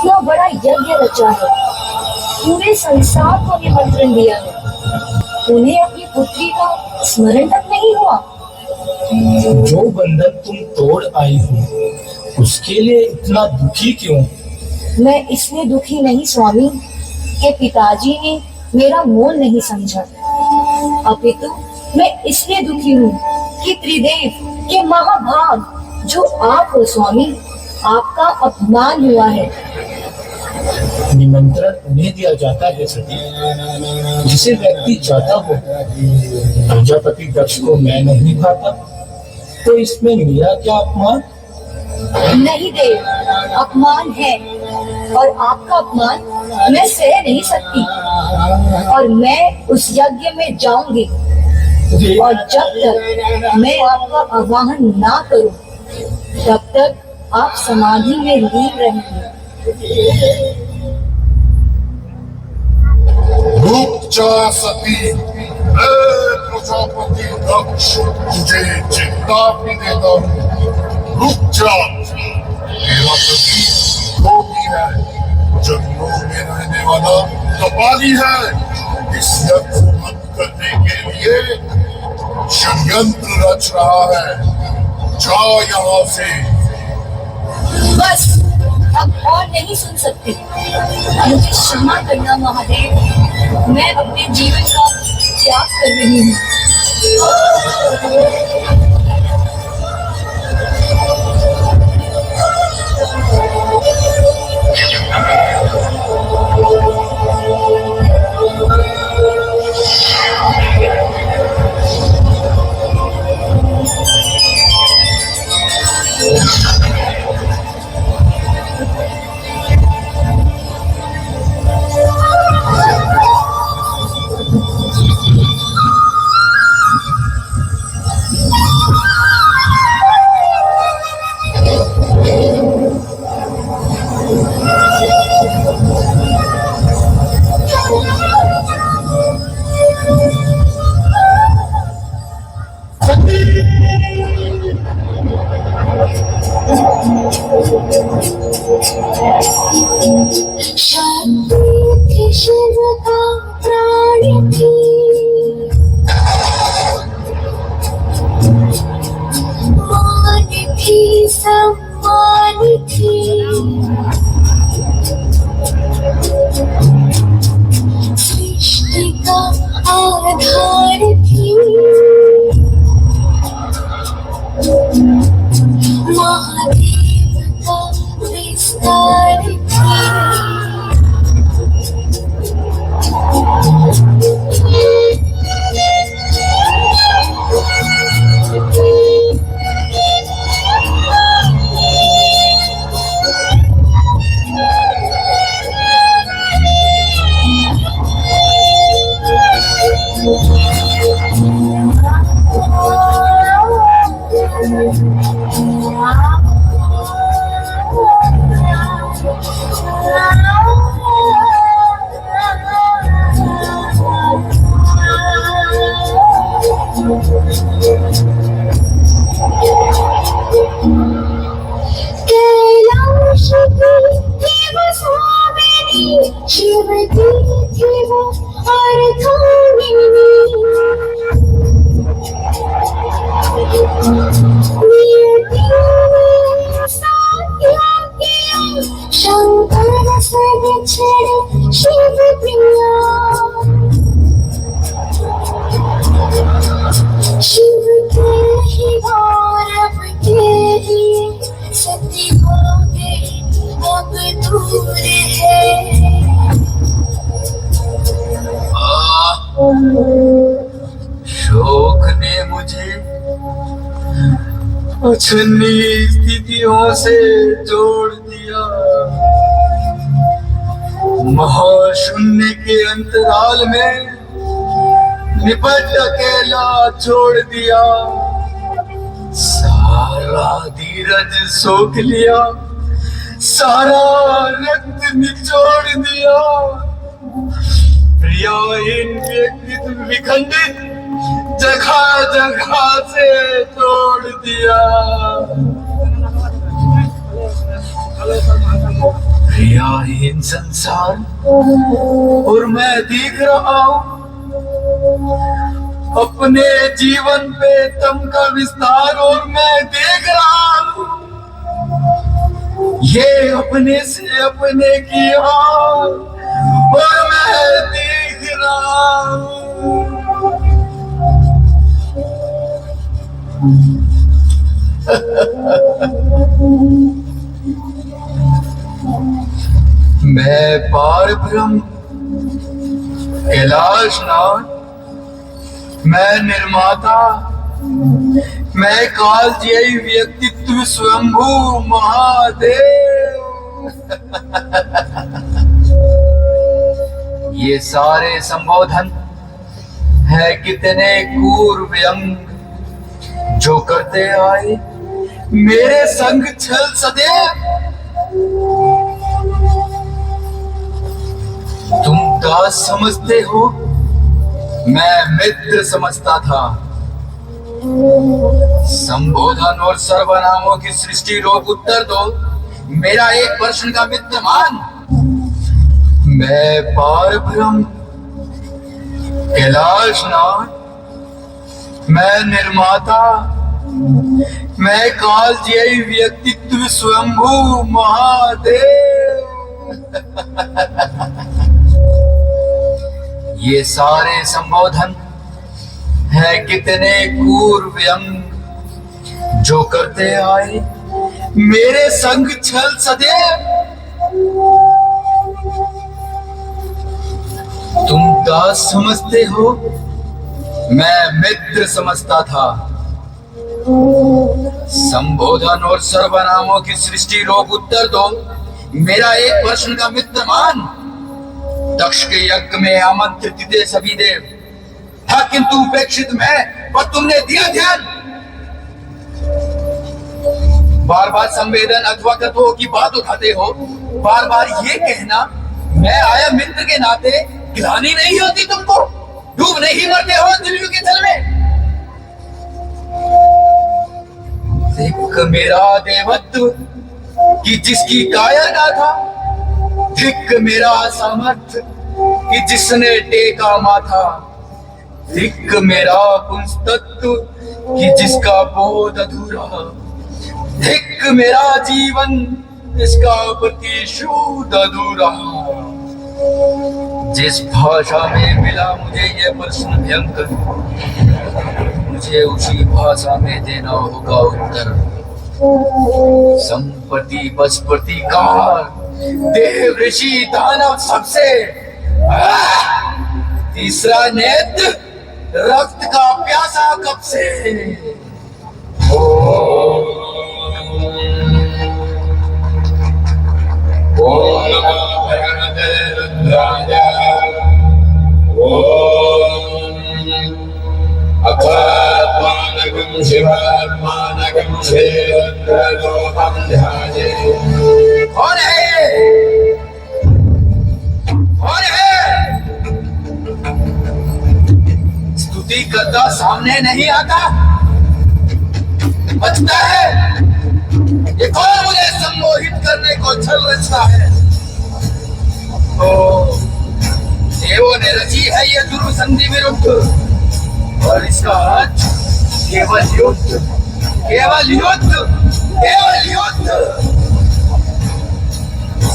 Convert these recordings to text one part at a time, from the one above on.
इतना बड़ा यज्ञ रचा है, पूरे संसार को निमंत्रण दिया है, उन्हें अपनी पुत्री का स्मरण तक नहीं हुआ। जो बंधन तुम तोड़ आई हो, उसके लिए इतना दुखी क्यों? मैं इसलिए दुखी नहीं स्वामी कि पिताजी ने मेरा मोल नहीं समझा, अपितु मैं इसलिए दुखी हूँ कि त्रिदेव के महाभाग जो आप हो स्वामी, आपका अपमान हुआ है। निमंत्रण उन्हें दिया जाता है सती, जिसे व्यक्ति चाहता हो। प्रजापति दक्ष को मैं नहीं भाता, तो इसमें मेरा क्या अपमान? नहीं देव, अपमान है, और आपका अपमान मैं सह नहीं सकती, और मैं उस यज्ञ में जाऊंगी, और जब तक मैं आपका आवाहन ना करूं, तब तक आप समाधि में लीन रहेंगे। रुक जा सती, प्रजापति दक्ष तुझे चेतावनी देता हूँ। रुक जा, मेरा पति योगी है, जंगलों में रहने वाला कपाली है। इस यज्ञ को बंद करने के लिए षड्यंत्र रच रहा है। जा यहाँ से। बस, अब और नहीं सुन सकते। मुझे क्षमा करना महादेव, मैं अपने जीवन का त्याग कर रही हूँ। शक्ति शिव का प्राण थी, मान थी सम्मान थी, सृष्टि का आधार थी, महादेव का विस्तार थी। शोक ने मुझे अछन्नी स्थितियों से जोड़ दिया, महाशून्य के अंतराल में निपट अकेला छोड़ दिया। सारा धीरज सोख लिया, सारा रक्त निचोड़ दिया, प्रियाहीन व्यक्तित्व विखंडित जगह जगह से तोड़ दिया। क्रियाहीन संसार और मैं देख रहा हूं अपने जीवन पे तम का विस्तार और मैं देख रहा हूं ये अपने से अपने किया और मैं देख रहा हूं। मैं पार ब्रह्म कैलाशनाथ, मैं निर्माता, मैं कालजयी व्यक्तित्व स्वयंभू महादेव। ये सारे संबोधन है कितने क्रूर व्यंग जो करते आए मेरे संग छल सदैव। तुम दास समझते हो, मैं मित्र समझता था। संबोधन और सर्वनामों की सृष्टि रोग उत्तर दो, मेरा एक वर्षन का मित्र मान। मैं पार ब्रह्म कैलाशनाथ, मैं निर्माता, मैं कालजयी व्यक्तित्व स्वयंभू महादेव। ये सारे संबोधन है कितने क्रूर व्यंग जो करते आए मेरे संग छल सदैव। तुम दास समझते हो, मैं मित्र समझता था। संबोधन और सर्वनामों की सृष्टि रोग उत्तर दो, मेरा एक वर्षन का मित्र मान। दक्ष के यज्ञ में आमंत्रित थे सभी देव, था किंतु उपेक्षित मैं, पर तुमने दिया ध्यान। बार बार संवेदन अथवा तत्वों की बात उठाते हो, बार बार ये कहना मैं आया मित्र के नाते, ग्लानि नहीं होती तुमको? डूब नहीं मरते हो दिल्ली के जल में? धिक्क मेरा देवत्व कि जिसकी काया ना था, धिक्क मेरा सामर्थ्य कि जिसने टेका माथा, धिक्क मेरा पुंसतत्व कि जिसका बोध अधूरा, धिक्क मेरा जीवन इसका प्रतिशोध अधूरा। जिस भाषा में मिला मुझे ये प्रश्न भयंकर, मुझे उसी भाषा में देना होगा उत्तर। संपत्ति बसपति कार, देव ऋषि दानव सबसे, तीसरा नेत्र रक्त का प्यासा कब से। ओम नमो भगवते रुद्राय। ओम अथर्वाणकं शिवात्मानकं श्रीरुद्रलोकं ध्याये। कौन है? कौन है? स्तुति करता सामने नहीं आता, बचता है। ये कौन मुझे सम्मोहित करने को छल रचता है? ओ देवों ने रची है ये दुर्संधि विरुद्ध, और इसका अर्थ केवल युद्ध, केवल युद्ध, केवल युद्ध।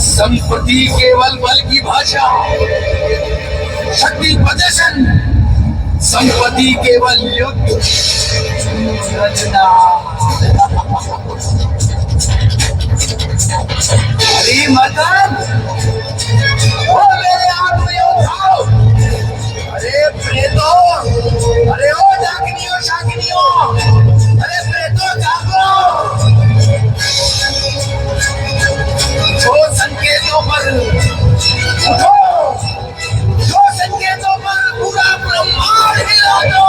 संपत्ति केवल बल की भाषा, शक्ति प्रदर्शन, संपत्ति केवल युद्ध रचना। अरे मदन, ओ मेरे आत्मयोद्धाओ, अरे प्रेतो, अरे ओ डाकिनियों शाकिनियों, अरे प्रेतो जागो। जो संकेतों पर उठो, जो संकेतों पर पूरा ब्रह्मांड हिला दो।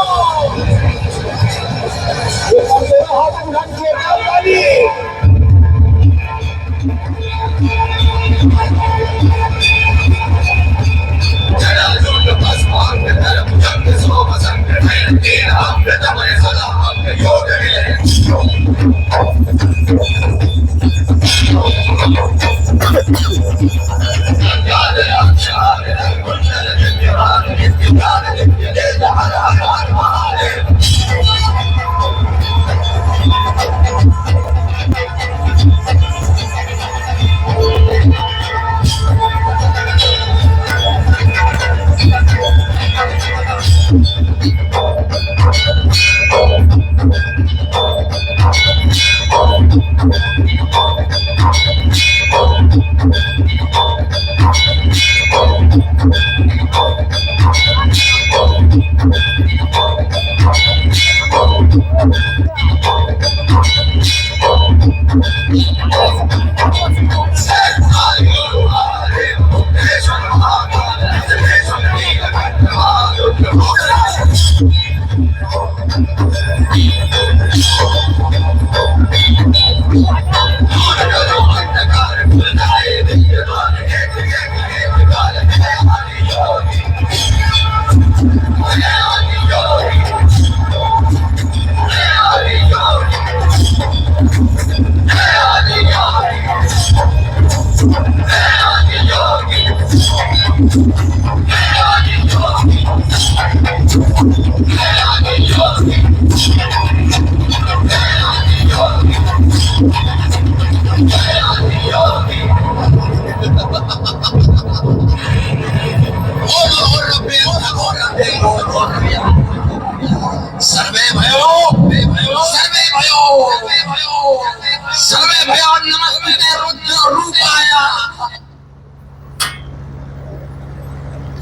सर्वे